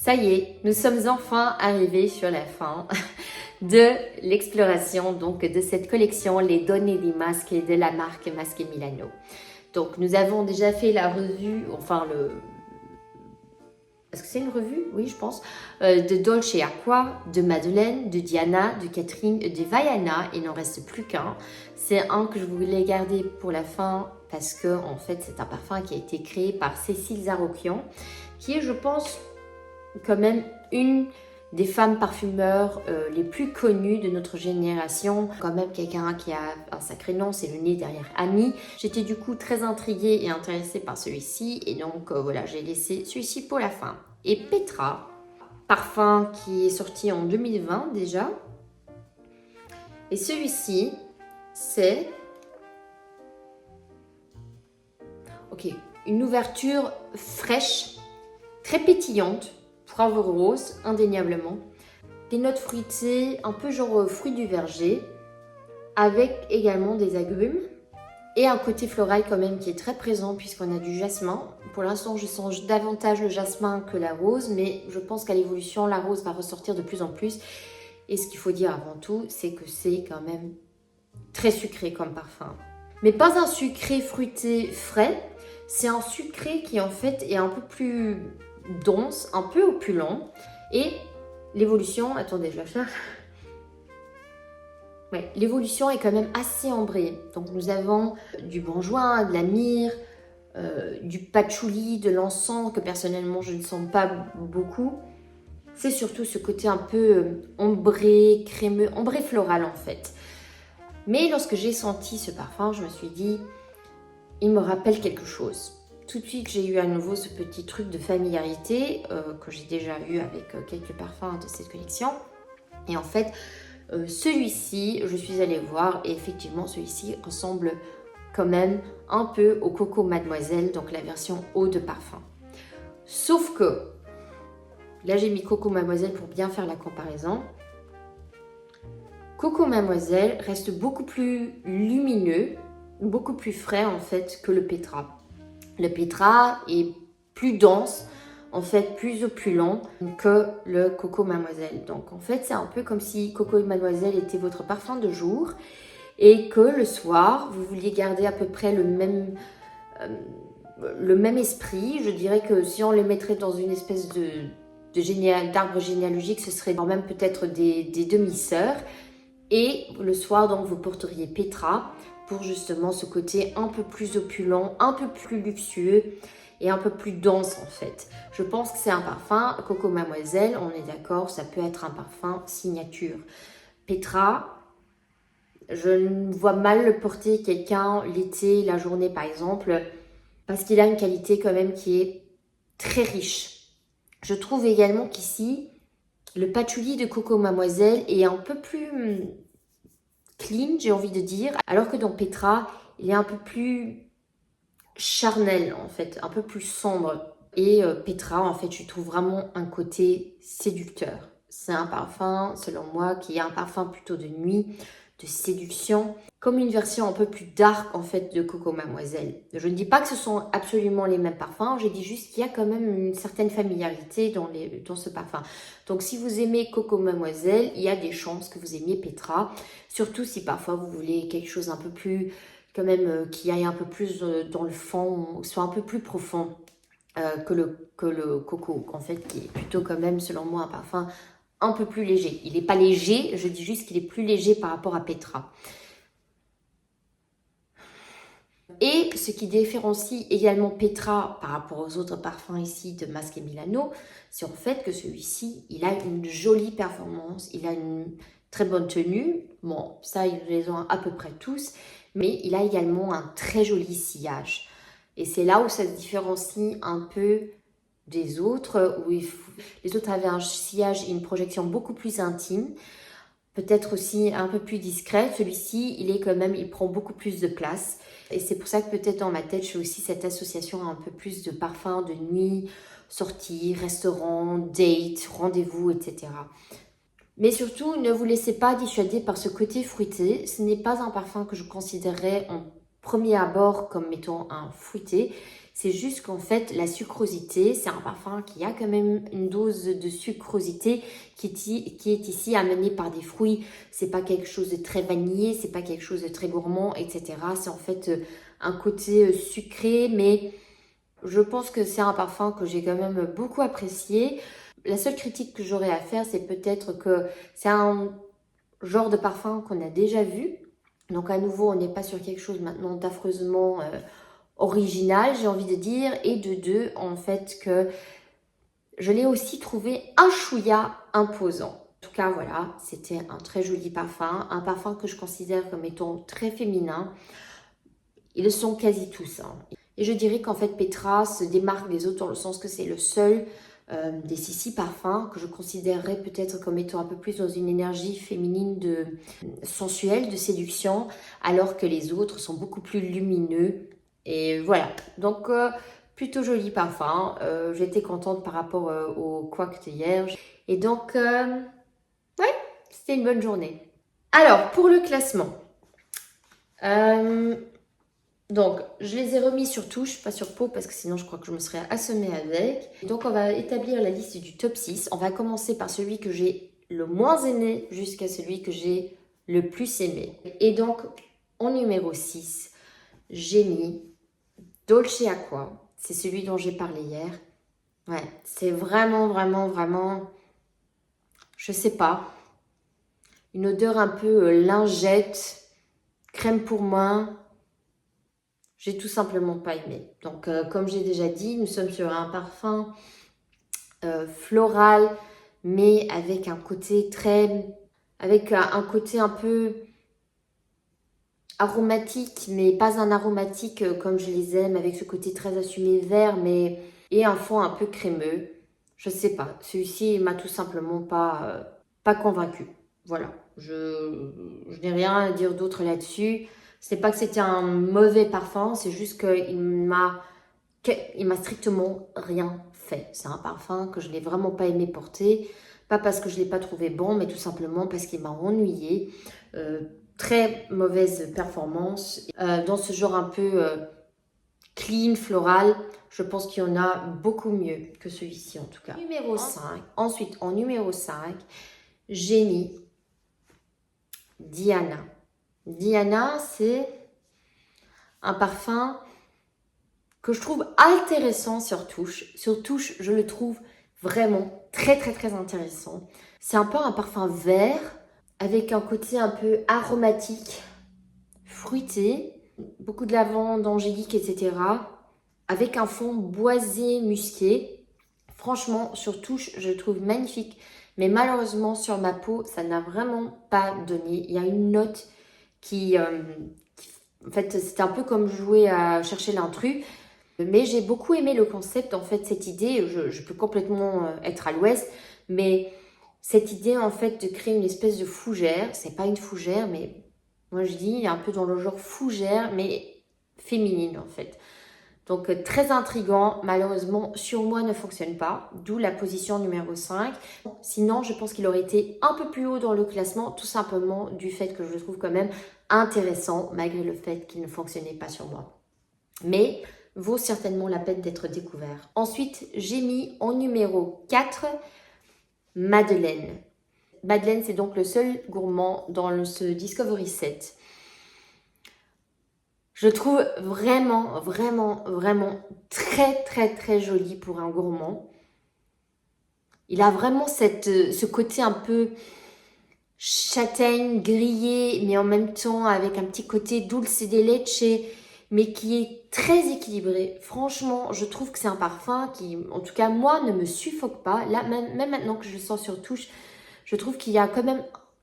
Ça y est, nous sommes enfin arrivés sur la fin de l'exploration donc de cette collection Les données des masques de la marque Masque Milano. Donc nous avons déjà fait la revue, est-ce que c'est une revue? Oui, je pense. De Dolce Aqua, de Madeleine, de Diana, de Catherine, de Vaiana. Il n'en reste plus qu'un. C'est un que je voulais garder pour la fin parce que en fait c'est un parfum qui a été créé par Cécile Zarokian, qui est, je pense, quand même une des femmes parfumeurs les plus connues de notre génération. Quand même quelqu'un qui a un sacré nom, c'est le nez derrière Annie. J'étais du coup très intriguée et intéressée par celui-ci et donc voilà, j'ai laissé celui-ci pour la fin. Et Petra, parfum qui est sorti en 2020 déjà. Et celui-ci, c'est une ouverture fraîche, très pétillante, poivre rose, indéniablement. Des notes fruitées, un peu genre fruits du verger, avec également des agrumes. Et un côté floral quand même qui est très présent puisqu'on a du jasmin. Pour l'instant, je sens davantage le jasmin que la rose, mais je pense qu'à l'évolution, la rose va ressortir de plus en plus. Et ce qu'il faut dire avant tout, c'est que c'est quand même très sucré comme parfum. Mais pas un sucré fruité frais, c'est un sucré qui en fait est un peu plus dense, un peu opulent. Et l'évolution, attendez, je la cherche. Ouais, l'évolution est quand même assez ambrée. Donc nous avons du benjoin, de la myrrhe, du patchouli, de l'encens que personnellement je ne sens pas beaucoup. C'est surtout ce côté un peu ombré, crémeux, ombré floral en fait. Mais lorsque j'ai senti ce parfum, je me suis dit, il me rappelle quelque chose. Tout de suite, j'ai eu à nouveau ce petit truc de familiarité que j'ai déjà eu avec quelques parfums de cette collection. Et en fait, celui-ci, je suis allée voir et effectivement, celui-ci ressemble quand même un peu au Coco Mademoiselle, donc la version eau de parfum. Sauf que, là j'ai mis Coco Mademoiselle pour bien faire la comparaison. Coco Mademoiselle reste beaucoup plus lumineux, beaucoup plus frais en fait que le Petra. Le Petra est plus dense, en fait plus opulent que le Coco Mademoiselle. Donc en fait c'est un peu comme si Coco Mademoiselle était votre parfum de jour et que le soir vous vouliez garder à peu près le même esprit. Je dirais que si on les mettrait dans une espèce d'arbre généalogique, ce serait quand même peut-être des demi-sœurs. Et le soir, donc, vous porteriez Petra pour justement ce côté un peu plus opulent, un peu plus luxueux et un peu plus dense en fait. Je pense que c'est un parfum, Coco Mademoiselle, on est d'accord, ça peut être un parfum signature. Petra, je vois mal le porter quelqu'un l'été, la journée par exemple, parce qu'il a une qualité quand même qui est très riche. Je trouve également qu'ici, le patchouli de Coco Mademoiselle est un peu plus clean, j'ai envie de dire, alors que dans Petra, il est un peu plus charnel en fait, un peu plus sombre. Et Petra, en fait, je trouve vraiment un côté séducteur. C'est un parfum, selon moi, qui est un parfum plutôt de nuit, de séduction, comme une version un peu plus dark en fait de Coco Mademoiselle. Je ne dis pas que ce sont absolument les mêmes parfums, je dis juste qu'il y a quand même une certaine familiarité dans ce parfum. Donc si vous aimez Coco Mademoiselle, il y a des chances que vous aimiez Petra, surtout si parfois vous voulez quelque chose un peu plus, quand même, qui aille un peu plus dans le fond, soit un peu plus profond que le Coco, en fait, qui est plutôt quand même, selon moi, un parfum un peu plus léger. Il n'est pas léger, je dis juste qu'il est plus léger par rapport à Petra. Et ce qui différencie également Petra par rapport aux autres parfums ici de Masque Milano, c'est en fait que celui-ci, il a une jolie performance, il a une très bonne tenue. Bon, ça, ils les ont à peu près tous, mais il a également un très joli sillage. Et c'est là où ça se différencie un peu des autres, où les autres avaient un sillage et une projection beaucoup plus intime, peut-être aussi un peu plus discret. Celui-ci, il est quand même, il prend beaucoup plus de place. Et c'est pour ça que peut-être dans ma tête, je fais aussi cette association un peu plus de parfums de nuit, sortie, restaurant, date, rendez-vous, etc. Mais surtout, ne vous laissez pas dissuader par ce côté fruité. Ce n'est pas un parfum que je considérerais en premier abord comme étant un fruité. C'est juste qu'en fait, la sucrosité, c'est un parfum qui a quand même une dose de sucrosité qui est ici amenée par des fruits. C'est pas quelque chose de très vanillé, c'est pas quelque chose de très gourmand, etc. C'est en fait un côté sucré, mais je pense que c'est un parfum que j'ai quand même beaucoup apprécié. La seule critique que j'aurais à faire, c'est peut-être que c'est un genre de parfum qu'on a déjà vu. Donc à nouveau, on n'est pas sur quelque chose maintenant d'affreusement original, j'ai envie de dire. Et de deux, en fait, que je l'ai aussi trouvé un chouïa imposant. En tout cas, voilà, c'était un très joli parfum. Un parfum que je considère comme étant très féminin. Ils le sont quasi tous. Hein. Et je dirais qu'en fait, Petra se démarque des autres dans le sens que c'est le seul des six parfums que je considérerais peut-être comme étant un peu plus dans une énergie féminine de sensuelle, de séduction, alors que les autres sont beaucoup plus lumineux. Et voilà, donc plutôt joli parfum. J'étais contente par rapport au couac d'hier. Et donc, ouais, c'était une bonne journée. Alors, pour le classement. Donc, je les ai remis sur touche, pas sur peau, parce que sinon je crois que je me serais assommée avec. Donc, on va établir la liste du top 6. On va commencer par celui que j'ai le moins aimé jusqu'à celui que j'ai le plus aimé. Et donc, en numéro 6, j'ai mis Dolce Aqua. C'est celui dont j'ai parlé hier. Ouais, c'est vraiment, vraiment, vraiment, je sais pas, une odeur un peu lingette, crème pour main. J'ai tout simplement pas aimé. Donc, comme j'ai déjà dit, nous sommes sur un parfum floral, mais avec un côté avec un côté un peu aromatique, mais pas un aromatique comme je les aime, avec ce côté très assumé vert, et un fond un peu crémeux. Je sais pas. Celui-ci m'a tout simplement pas convaincu. Voilà. Je n'ai rien à dire d'autre là-dessus. C'est pas que c'était un mauvais parfum, c'est juste qu'il m'a strictement rien fait. C'est un parfum que je n'ai vraiment pas aimé porter. Pas parce que je ne l'ai pas trouvé bon, mais tout simplement parce qu'il m'a ennuyé. Très mauvaise performance. Dans ce genre un peu clean, floral, je pense qu'il y en a beaucoup mieux que celui-ci en tout cas. Numéro 5. Ensuite, en numéro 5, j'ai mis Diana. Diana, c'est un parfum que je trouve intéressant sur touche. Sur touche, je le trouve vraiment très, très, très intéressant. C'est un peu un parfum vert avec un côté un peu aromatique, fruité, beaucoup de lavande, angélique, etc. Avec un fond boisé, musqué. Franchement, sur touche, je le trouve magnifique. Mais malheureusement, sur ma peau, ça n'a vraiment pas donné. Il y a une note en fait, c'était un peu comme jouer à chercher l'intrus. Mais j'ai beaucoup aimé le concept, en fait, cette idée. Je peux complètement être à l'ouest, mais cette idée, en fait, de créer une espèce de fougère. C'est pas une fougère, mais moi, je dis un peu dans le genre fougère, mais féminine, en fait. Donc, très intriguant. Malheureusement, sur moi, ne fonctionne pas. D'où la position numéro 5. Sinon, je pense qu'il aurait été un peu plus haut dans le classement, tout simplement du fait que je le trouve quand même intéressant, malgré le fait qu'il ne fonctionnait pas sur moi. Mais vaut certainement la peine d'être découvert. Ensuite, j'ai mis en numéro 4, Madeleine. Madeleine, c'est donc le seul gourmand dans ce Discovery Set. Je trouve vraiment, vraiment, vraiment très, très, très joli pour un gourmand. Il a vraiment ce côté un peu châtaigne, grillé, mais en même temps avec un petit côté dulce de leche, mais qui est très équilibré. Franchement, je trouve que c'est un parfum qui, en tout cas, moi, ne me suffoque pas. Là, même maintenant que je le sens sur touche, je trouve qu'il y a quand même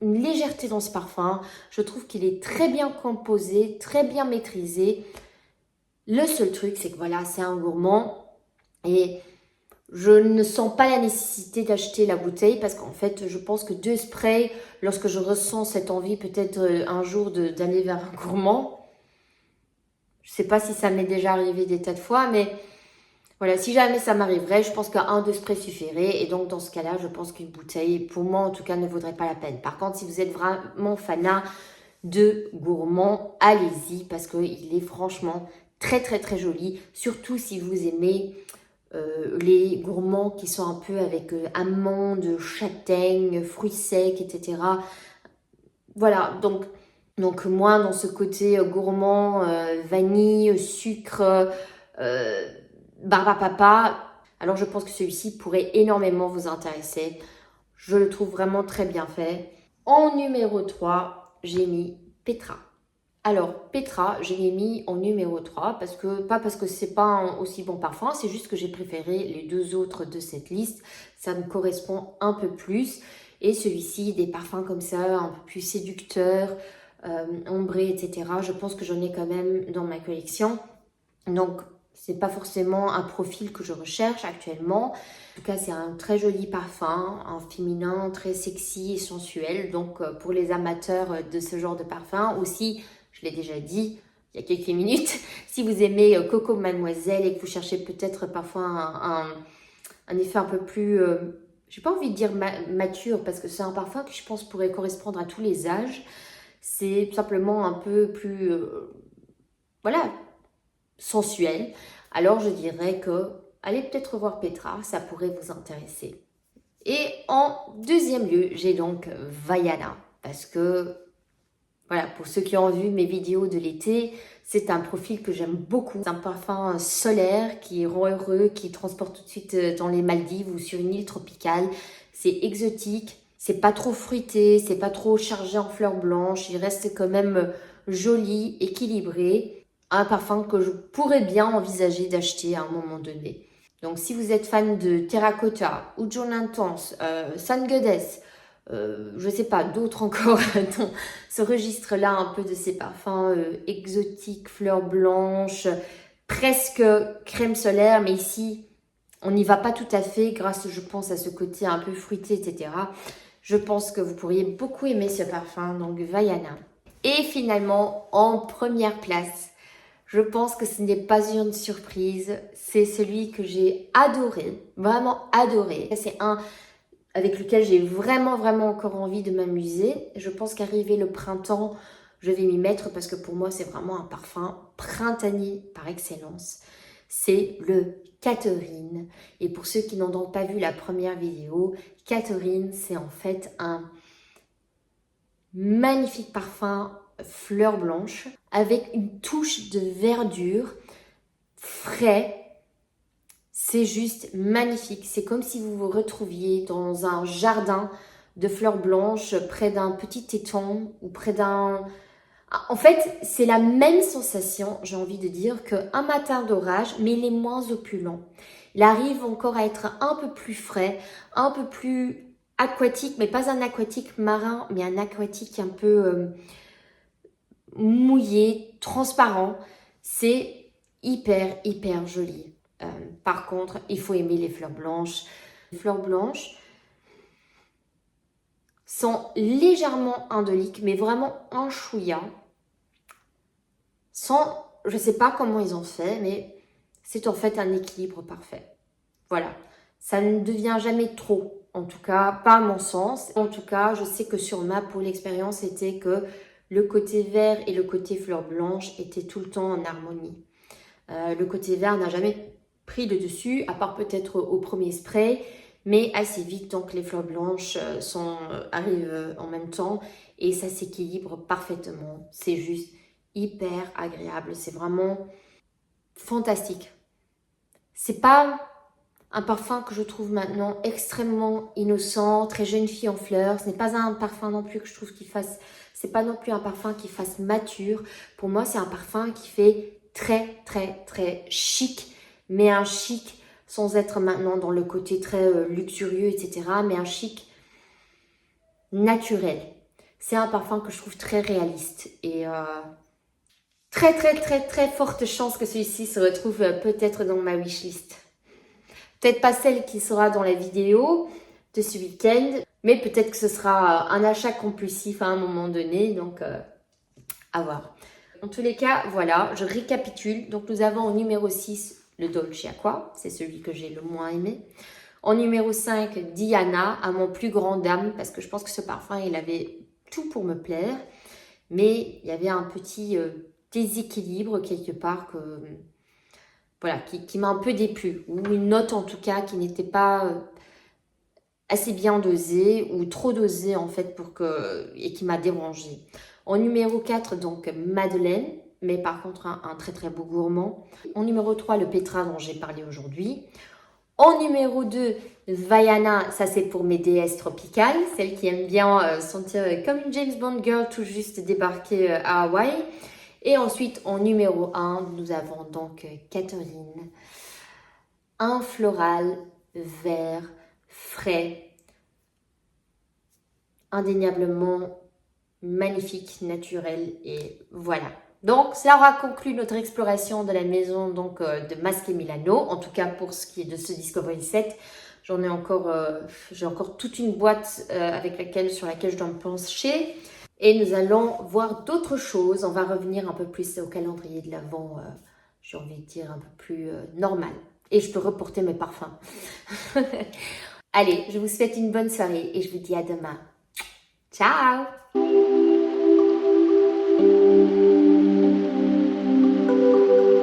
une légèreté dans ce parfum. Je trouve qu'il est très bien composé, très bien maîtrisé. Le seul truc, c'est que voilà, c'est un gourmand et je ne sens pas la nécessité d'acheter la bouteille parce qu'en fait, je pense que 2 sprays, lorsque je ressens cette envie peut-être un jour d'aller vers un gourmand, je ne sais pas si ça m'est déjà arrivé des tas de fois, mais voilà, si jamais ça m'arriverait, je pense qu'un 2 sprays suffirait. Et donc, dans ce cas-là, je pense qu'une bouteille, pour moi en tout cas, ne vaudrait pas la peine. Par contre, si vous êtes vraiment fanat de gourmand, allez-y parce qu'il est franchement très très très joli, surtout si vous aimez les gourmands qui sont un peu avec amandes, châtaignes, fruits secs, etc. Voilà, donc moins dans ce côté gourmand, vanille, sucre, barbe à papa. Alors je pense que celui-ci pourrait énormément vous intéresser. Je le trouve vraiment très bien fait. En numéro 3, j'ai mis Petra. Alors, Petra, je l'ai mis en numéro 3, pas parce que c'est pas un aussi bon parfum, c'est juste que j'ai préféré les deux autres de cette liste. Ça me correspond un peu plus. Et celui-ci, des parfums comme ça, un peu plus séducteurs, ombrés, etc. Je pense que j'en ai quand même dans ma collection. Donc, c'est pas forcément un profil que je recherche actuellement. En tout cas, c'est un très joli parfum, un féminin très sexy et sensuel. Donc, pour les amateurs de ce genre de parfum, aussi, je l'ai déjà dit il y a quelques minutes, si vous aimez Coco Mademoiselle et que vous cherchez peut-être parfois un effet un peu plus, j'ai pas envie de dire mature, parce que c'est un parfum que je pense pourrait correspondre à tous les âges. C'est simplement un peu plus, voilà, sensuel. Alors je dirais que allez peut-être voir Petra, ça pourrait vous intéresser. Et en deuxième lieu, j'ai donc Vaiana, parce que voilà, pour ceux qui ont vu mes vidéos de l'été, c'est un profil que j'aime beaucoup. C'est un parfum solaire qui rend heureux, qui transporte tout de suite dans les Maldives ou sur une île tropicale. C'est exotique, c'est pas trop fruité, c'est pas trop chargé en fleurs blanches. Il reste quand même joli, équilibré. Un parfum que je pourrais bien envisager d'acheter à un moment donné. Donc si vous êtes fan de Terracotta, ou John Intense, San Goddess, je sais pas, d'autres encore dans ce registre-là, un peu de ces parfums exotiques, fleurs blanches, presque crème solaire, mais ici, on n'y va pas tout à fait grâce, je pense, à ce côté un peu fruité, etc. Je pense que vous pourriez beaucoup aimer ce parfum, donc Vaiana. Et finalement, en première place, je pense que ce n'est pas une surprise, c'est celui que j'ai adoré, vraiment adoré. C'est un avec lequel j'ai vraiment encore envie de m'amuser. Je pense qu'arrivé le printemps, je vais m'y mettre parce que pour moi, c'est vraiment un parfum printanier par excellence. C'est le Catherine. Et pour ceux qui n'ont donc pas vu la première vidéo, Catherine, c'est en fait un magnifique parfum fleur blanche avec une touche de verdure frais. C'est juste magnifique. C'est comme si vous vous retrouviez dans un jardin de fleurs blanches près d'un petit étang ou près d'un... En fait, c'est la même sensation, j'ai envie de dire, qu'un matin d'orage, mais il est moins opulent. Il arrive encore à être un peu plus frais, un peu plus aquatique, mais pas un aquatique marin, mais un aquatique un peu mouillé, transparent. C'est hyper joli. Par contre, il faut aimer les fleurs blanches. Les fleurs blanches sont légèrement indoliques, mais vraiment un chouïa. Sans, je ne sais pas comment ils ont fait, mais c'est en fait un équilibre parfait. Voilà, ça ne devient jamais trop, en tout cas, pas à mon sens. En tout cas, je sais que sur ma, pour l'expérience, c'était que le côté vert et le côté fleurs blanches étaient tout le temps en harmonie. Le côté vert n'a jamais pris le dessus, à part peut-être au premier spray, mais assez vite, donc les fleurs blanches arrivent en même temps et ça s'équilibre parfaitement. C'est juste hyper agréable, c'est vraiment fantastique. C'est pas un parfum que je trouve maintenant extrêmement innocent, très jeune fille en fleurs. Ce n'est pas un parfum non plus que je trouve qu'il fasse... C'est pas non plus un parfum qui fasse mature. Pour moi, c'est un parfum qui fait très chic, mais un chic sans être maintenant dans le côté très luxurieux, etc. Mais un chic naturel. C'est un parfum que je trouve très réaliste et très forte chance que celui-ci se retrouve peut-être dans ma wishlist. Peut-être pas celle qui sera dans la vidéo de ce week-end, mais peut-être que ce sera un achat compulsif à un moment donné, donc à voir. En tous les cas, voilà, je récapitule. Donc nous avons au numéro 6 le Dolce Aqua, c'est celui que j'ai le moins aimé. En numéro 5, Diana, à mon plus grand dame, parce que je pense que ce parfum, il avait tout pour me plaire. Mais il y avait un petit déséquilibre quelque part que, voilà, qui m'a un peu déplu, ou une note en tout cas qui n'était pas assez bien dosée ou trop dosée en fait et qui m'a dérangée. En numéro 4, donc Madeleine, mais par contre un très très beau gourmand. En numéro 3, le Petra dont j'ai parlé aujourd'hui. En numéro 2, Vaiana, ça c'est pour mes déesses tropicales, celles qui aiment bien sentir comme une James Bond girl tout juste débarquée à Hawaï. Et ensuite, en numéro 1, nous avons donc Catherine. Un floral vert, frais, indéniablement magnifique, naturel, et voilà. Donc, cela aura conclu notre exploration de la maison donc, de Masque Milano, en tout cas pour ce qui est de ce Discovery Set. J'en ai encore, j'ai encore toute une boîte sur laquelle je dois me pencher. Et nous allons voir d'autres choses. On va revenir un peu plus au calendrier de l'Avent, j'ai envie de dire un peu plus normal. Et je peux reporter mes parfums. Allez, je vous souhaite une bonne soirée et je vous dis à demain. Ciao!